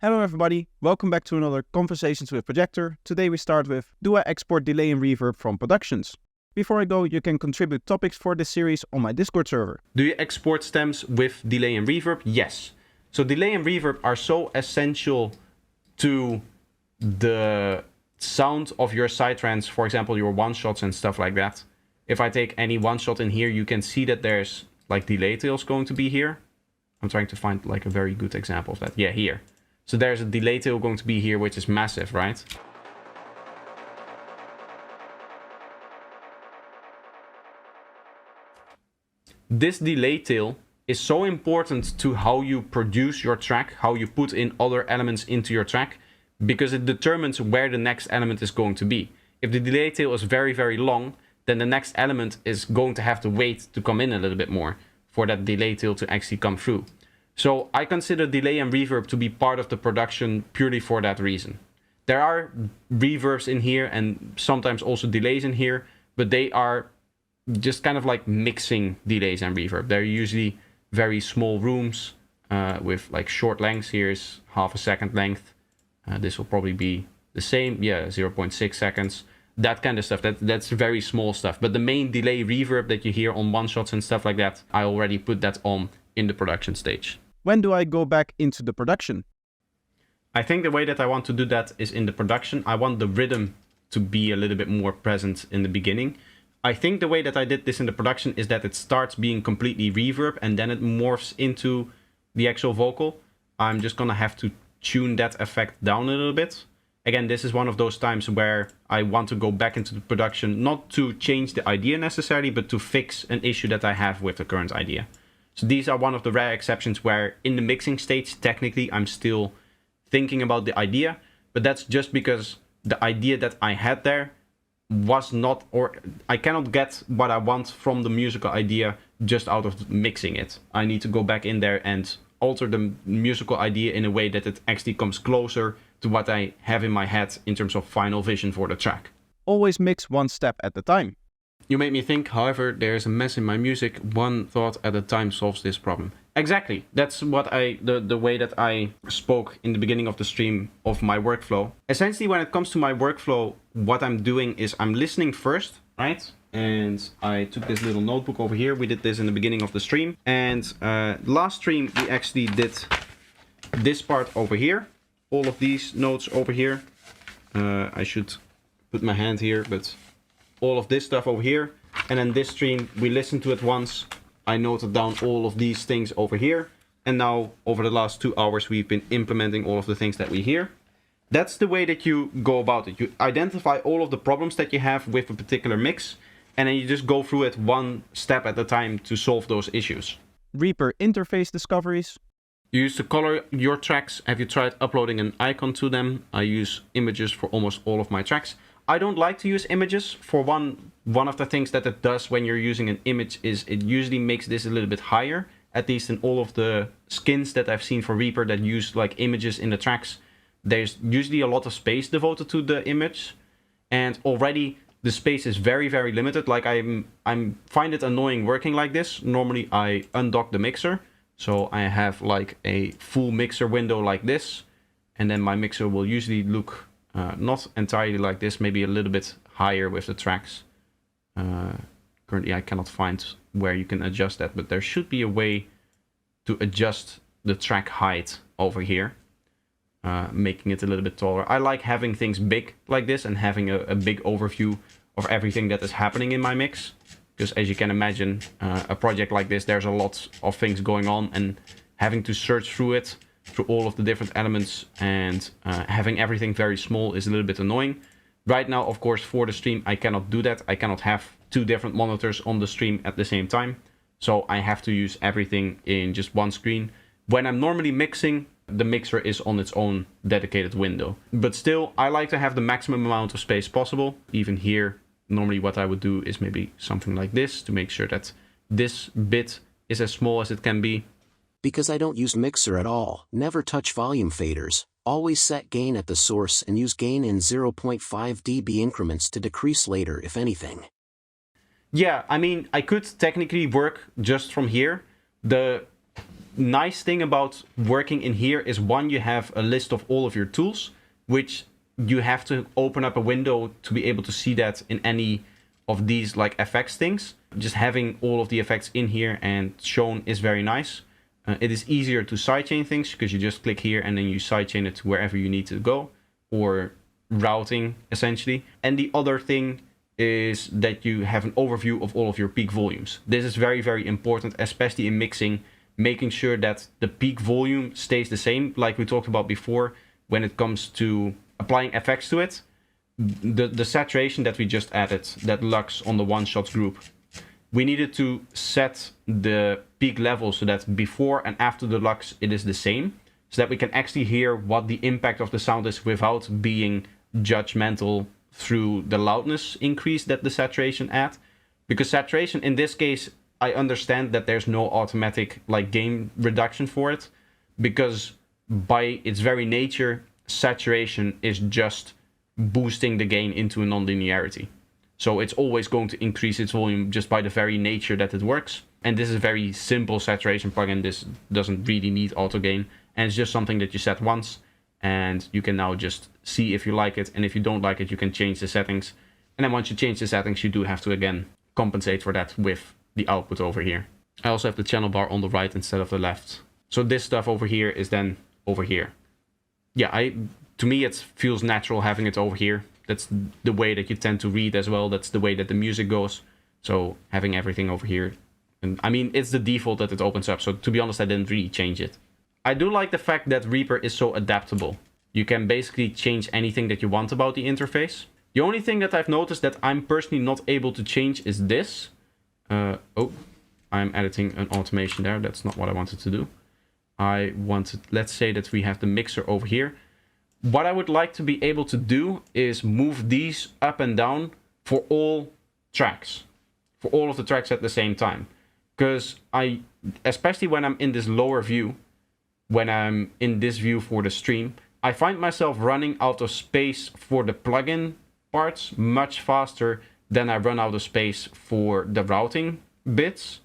Hello everybody, welcome back to another Conversations with Projektor. Today we start with, do I export delay and reverb from productions? Before I go, you can contribute topics for this series on my Discord server. Do you export stems with delay and reverb? Yes. So delay and reverb are so essential to the sound of your psytrance, for example, your one-shots and stuff like that. If I take any one-shot in here, you can see that there's like delay tails going to be here. I'm trying to find like a very good example of that. Yeah, here. So there's a delay tail going to be here, which is massive, right? This delay tail is so important to how you produce your track, how you put in other elements into your track, because it determines where the next element is going to be. If the delay tail is very, very long, then the next element is going to have to wait to come in a little bit more for that delay tail to actually come through. So I consider delay and reverb to be part of the production purely for that reason. There are reverbs in here and sometimes also delays in here, but they are just kind of like mixing delays and reverb. They're usually very small rooms with like short lengths. Here's half a second length. This will probably be the same. Yeah, 0.6 seconds. That kind of stuff. That's very small stuff. But the main delay reverb that you hear on one-shots and stuff like that, I already put that on in the production stage. When do I go back into the production? I think the way that I want to do that is in the production. I want the rhythm to be a little bit more present in the beginning. I think the way that I did this in the production is that it starts being completely reverb and then it morphs into the actual vocal. I'm just gonna have to tune that effect down a little bit. Again, this is one of those times where I want to go back into the production, not to change the idea necessarily, but to fix an issue that I have with the current idea. So these are one of the rare exceptions where in the mixing stage, technically, I'm still thinking about the idea, but that's just because the idea that I had there was not, or I cannot get what I want from the musical idea just out of mixing it. I need to go back in there and alter the musical idea in a way that it actually comes closer to what I have in my head in terms of final vision for the track. Always mix one step at a time. You made me think, however, there's a mess in my music. One thought at a time solves this problem. Exactly. That's what the way that I spoke in the beginning of the stream of my workflow. Essentially, when it comes to my workflow, what I'm doing is I'm listening first, right? And I took this little notebook over here. We did this in the beginning of the stream. And last stream, we actually did this part over here. All of these notes over here. I should put my hand here, but all of this stuff over here. And then this stream, we listened to it once. I noted down all of these things over here. And now over the last 2 hours, we've been implementing all of the things that we hear. That's the way that you go about it. You identify all of the problems that you have with a particular mix. And then you just go through it one step at a time to solve those issues. Reaper interface discoveries. You used to color your tracks. Have you tried uploading an icon to them? I use images for almost all of my tracks. I don't like to use images. For one of the things that it does when you're using an image is it usually makes this a little bit higher. At least in all of the skins that I've seen for Reaper that use like images in the tracks, there's usually a lot of space devoted to the image. And already the space is very, very limited. Like I find it annoying working like this. Normally I undock the mixer. So I have like a full mixer window like this. And then my mixer will usually look not entirely like this, maybe a little bit higher with the tracks. Currently I cannot find where you can adjust that, but there should be a way to adjust the track height over here, making it a little bit taller. I like having things big like this and having a big overview of everything that is happening in my mix. Because as you can imagine, a project like this, there's a lot of things going on, and having to search through it, through all of the different elements, and having everything very small is a little bit annoying. Right now, of course, for the stream, I cannot do that. I cannot have 2 different monitors on the stream at the same time. So I have to use everything in just one screen. When I'm normally mixing, the mixer is on its own dedicated window. But still, I like to have the maximum amount of space possible. Even here, normally what I would do is maybe something like this to make sure that this bit is as small as it can be. Because I don't use mixer at all, never touch volume faders, always set gain at the source and use gain in 0.5 dB increments to decrease later if anything. Yeah, I mean, I could technically work just from here. The nice thing about working in here is, one, you have a list of all of your tools, which you have to open up a window to be able to see that in any of these like effects things. Just having all of the effects in here and shown is very nice. It is easier to sidechain things because you just click here and then you sidechain it to wherever you need to go, or routing essentially. And the other thing is that you have an overview of all of your peak volumes. This is very, very important, especially in mixing, making sure that the peak volume stays the same, like we talked about before when it comes to applying effects to it. The saturation that we just added, that lux on the one shot group, we needed to set the peak level so that before and after the lux it is the same, so that we can actually hear what the impact of the sound is without being judgmental through the loudness increase that the saturation add. Because saturation in this case, I understand that there's no automatic like gain reduction for it, because by its very nature, saturation is just boosting the gain into a non-linearity. So it's always going to increase its volume just by the very nature that it works. And this is a very simple saturation plugin. This doesn't really need auto gain, and it's just something that you set once, and you can now just see if you like it, and if you don't like it, you can change the settings. And then once you change the settings, you do have to again compensate for that with the output over here. I also have the channel bar on the right instead of the left. So this stuff over here is then over here. Yeah, to me it feels natural having it over here. That's the way that you tend to read as well. That's the way that the music goes. So having everything over here. And I mean, it's the default that it opens up. So to be honest, I didn't really change it. I do like the fact that Reaper is so adaptable. You can basically change anything that you want about the interface. The only thing that I've noticed that I'm personally not able to change is this. Oh, I'm editing an automation there. That's not what I wanted to do. I wanted, let's say that we have the mixer over here. What I would like to be able to do is move these up and down for all tracks, for all of the tracks at the same time. Because especially when I'm in this lower view, when I'm in this view for the stream, I find myself running out of space for the plugin parts much faster than I run out of space for the routing bits,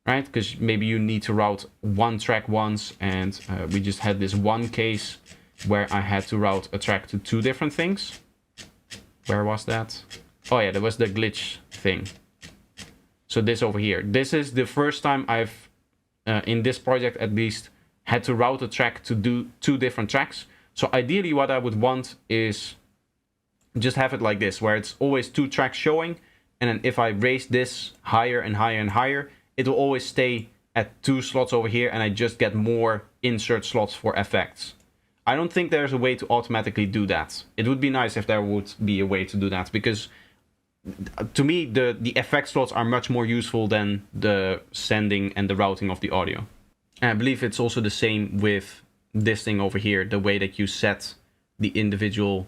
right? Because maybe you need to route one track once, and we just had this one case where I had to route a track to two different things. Where was that? Oh yeah, there was the glitch thing. So this over here. This is the first time I've, in this project at least, had to route a track to do two different tracks. So ideally what I would want is just have it like this, where it's always two tracks showing. And then if I raise this higher and higher and higher, it will always stay at two slots over here, and I just get more insert slots for effects. I don't think there's a way to automatically do that. It would be nice if there would be a way to do that, because to me, the effect slots are much more useful than the sending and the routing of the audio. And I believe it's also the same with this thing over here, the way that you set the individual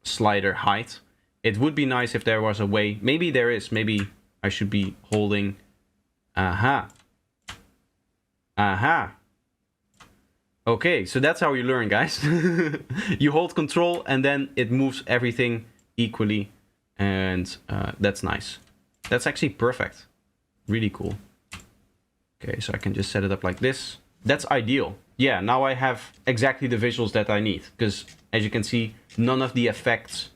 slider height. It would be nice if there was a way, maybe there is, maybe I should be holding, aha. Okay, so that's how you learn, guys. You hold control and then it moves everything equally, and that's nice. That's actually perfect. Really cool. Okay, so I can just set it up like this. That's ideal. Yeah, now I have exactly the visuals that I need, because as you can see, none of the effects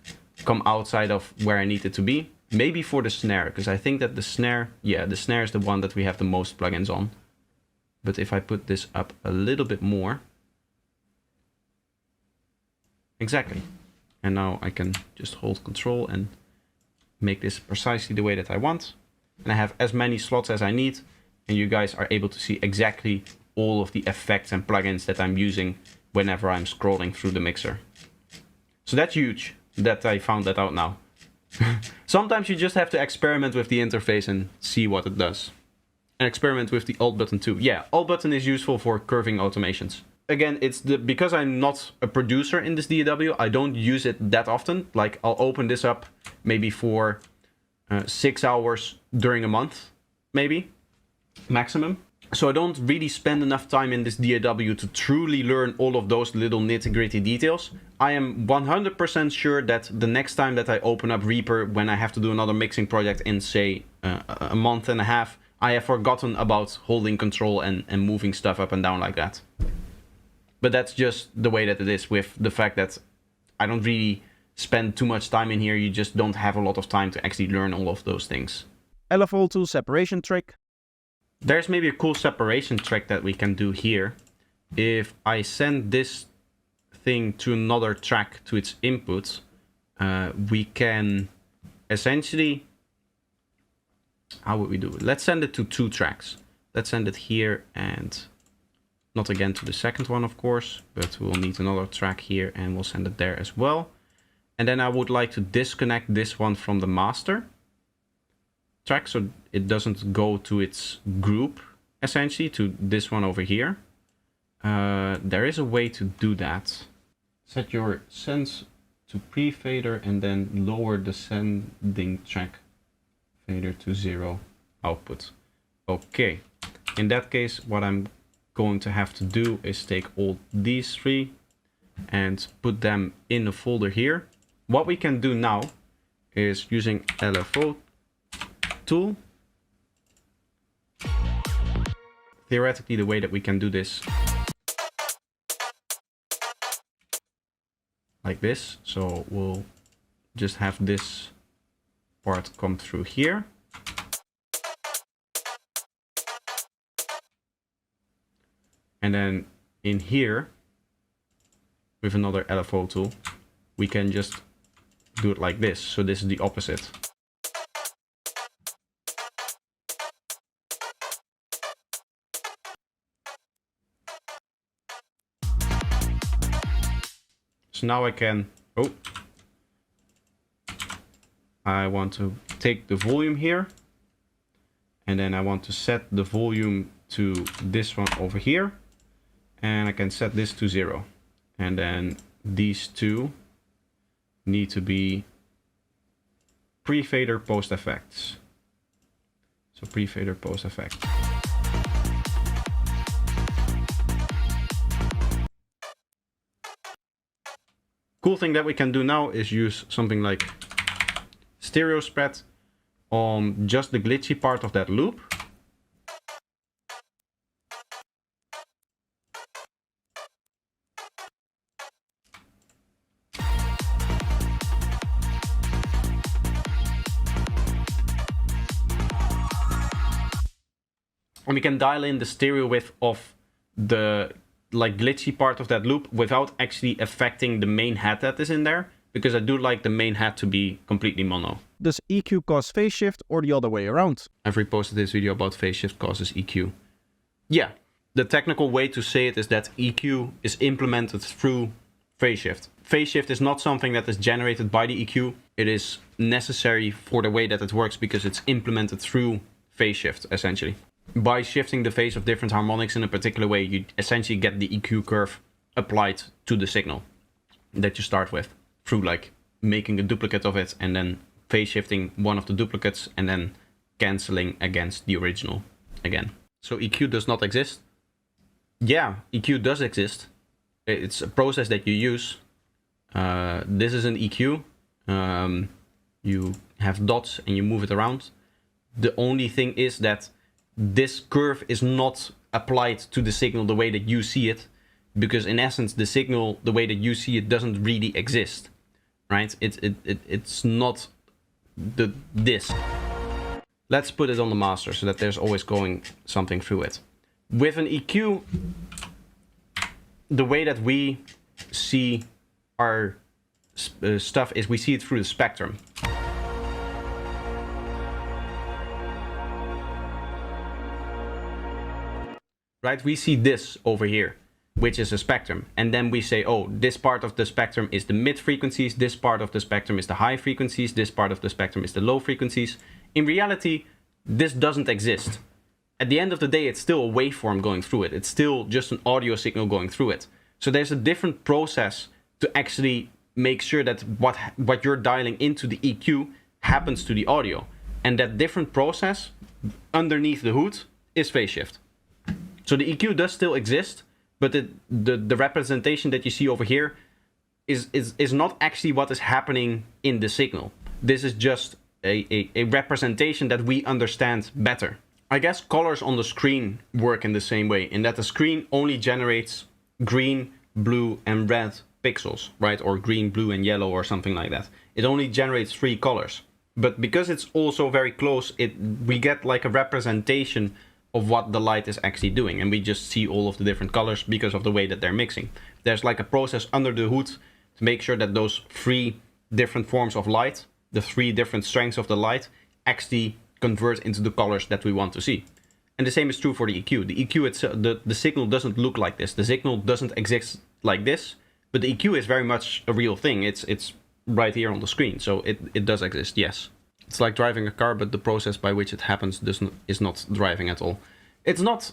come outside of where I need it to be. Maybe for the snare, because I think that the snare, yeah, the snare is the one that we have the most plugins on. But if I put this up a little bit more. Exactly. And now I can just hold control and make this precisely the way that I want. And I have as many slots as I need. And you guys are able to see exactly all of the effects and plugins that I'm using whenever I'm scrolling through the mixer. So that's huge that I found that out now. Sometimes you just have to experiment with the interface and see what it does. And experiment with the Alt button too. Yeah, Alt button is useful for curving automations. Again, it's because I'm not a producer in this DAW, I don't use it that often. Like, I'll open this up maybe for 6 hours during a month, maybe, maximum. So I don't really spend enough time in this DAW to truly learn all of those little nitty-gritty details. I am 100% sure that the next time that I open up Reaper, when I have to do another mixing project in, say, a month and a half, I have forgotten about holding control and moving stuff up and down like that. But that's just the way that it is, with the fact that I don't really spend too much time in here. You just don't have a lot of time to actually learn all of those things. LFO Tool separation trick. There's maybe a cool separation trick that we can do here. If I send this thing to another track to its input, we can essentially, how would we do it? Let's send it to 2 tracks. Let's send it here, and not again to the second one, of course, but we'll need another track here and we'll send it there as well. And then I would like to disconnect this one from the master track so it doesn't go to its group, essentially, to this one over here. There is a way to do that. Set your sends to pre-fader and then lower the sending track fader to 0 output. Okay, in that case, what I'm going to have to do is take all these 3 and put them in a folder here. What we can do now is, using LFO Tool, theoretically the way that we can do this like this. So we'll just have this part come through here. And then in here, with another LFO tool, we can just do it like this. So this is the opposite. So now I can, I want to take the volume here, and then I want to set the volume to this one over here, and I can set this to 0. And then these 2 need to be pre-fader post effects. So pre-fader post effect. Cool thing that we can do now is use something like stereo spread on just the glitchy part of that loop. And we can dial in the stereo width of the glitchy part of that loop without actually affecting the main head that is in there, because I do like the main head to be completely mono. Does EQ cause phase shift or the other way around? I've reposted this video about phase shift causes EQ. Yeah, the technical way to say it is that EQ is implemented through phase shift. Phase shift is not something that is generated by the EQ. It is necessary for the way that it works because it's implemented through phase shift, essentially. By shifting the phase of different harmonics in a particular way, you essentially get the EQ curve applied to the signal that you start with, through like making a duplicate of it and then phase shifting one of the duplicates and then cancelling against the original again. So EQ does not exist. Yeah, EQ does exist. It's a process that you use. This is an EQ. You have dots and you move it around. The only thing is that this curve is not applied to the signal the way that you see it, because in essence the signal the way that you see it doesn't really exist, right? It's not this. Let's put it on the master so that there's always going something through it. With an EQ, the way that we see our stuff is we see it through the spectrum. Right, we see this over here, which is a spectrum. And then we say, oh, this part of the spectrum is the mid frequencies, this part of the spectrum is the high frequencies, this part of the spectrum is the low frequencies. In reality, this doesn't exist. At the end of the day, it's still a waveform going through it. It's still just an audio signal going through it. So there's a different process to actually make sure that what you're dialing into the EQ happens to the audio. And that different process underneath the hood is phase shift. So the EQ does still exist, but the representation that you see over here is not actually what is happening in the signal. This is just a representation that we understand better. I guess colors on the screen work in the same way, in that the screen only generates green, blue, and red pixels, right? Or green, blue, and yellow, or something like that. It only generates 3 colors. But because it's also very close, we get like a representation of what the light is actually doing, and we just see all of the different colors because of the way that they're mixing. There's like a process under the hood to make sure that those 3 different forms of light, the 3 different strengths of the light, actually convert into the colors that we want to see. And the same is true for the EQ. The EQ itself, the signal doesn't look like this. The signal doesn't exist like this, but the EQ is very much a real thing. It's right here on the screen, so it does exist, yes. It's like driving a car, but the process by which it happens is not driving at all. It's not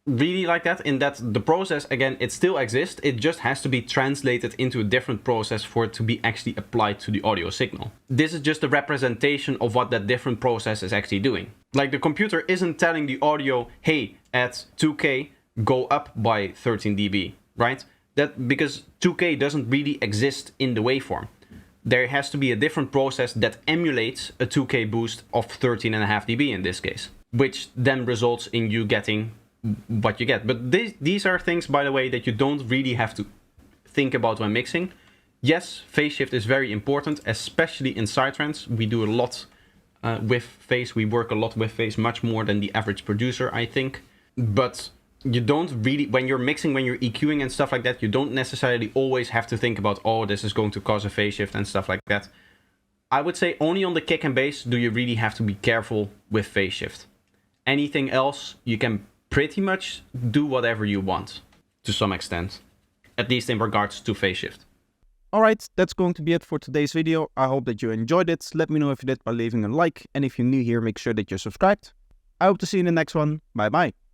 really like that, in that the process, again, it still exists. It just has to be translated into a different process for it to be actually applied to the audio signal. This is just a representation of what that different process is actually doing. Like, the computer isn't telling the audio, hey, at 2K, go up by 13 dB, right? That because 2K doesn't really exist in the waveform. There has to be a different process that emulates a 2K boost of 13.5 dB in this case, which then results in you getting what you get. But these are things, by the way, that you don't really have to think about when mixing. Yes, phase shift is very important, especially in psytrance. We do a lot with phase. We work a lot with phase, much more than the average producer, I think. But you don't really, when you're mixing, when you're EQing and stuff like that, you don't necessarily always have to think about, oh, this is going to cause a phase shift and stuff like that. I would say only on the kick and bass do you really have to be careful with phase shift. Anything else, you can pretty much do whatever you want, to some extent, at least in regards to phase shift. Alright, that's going to be it for today's video. I hope that you enjoyed it. Let me know if you did by leaving a like, and if you're new here, make sure that you're subscribed. I hope to see you in the next one. Bye bye.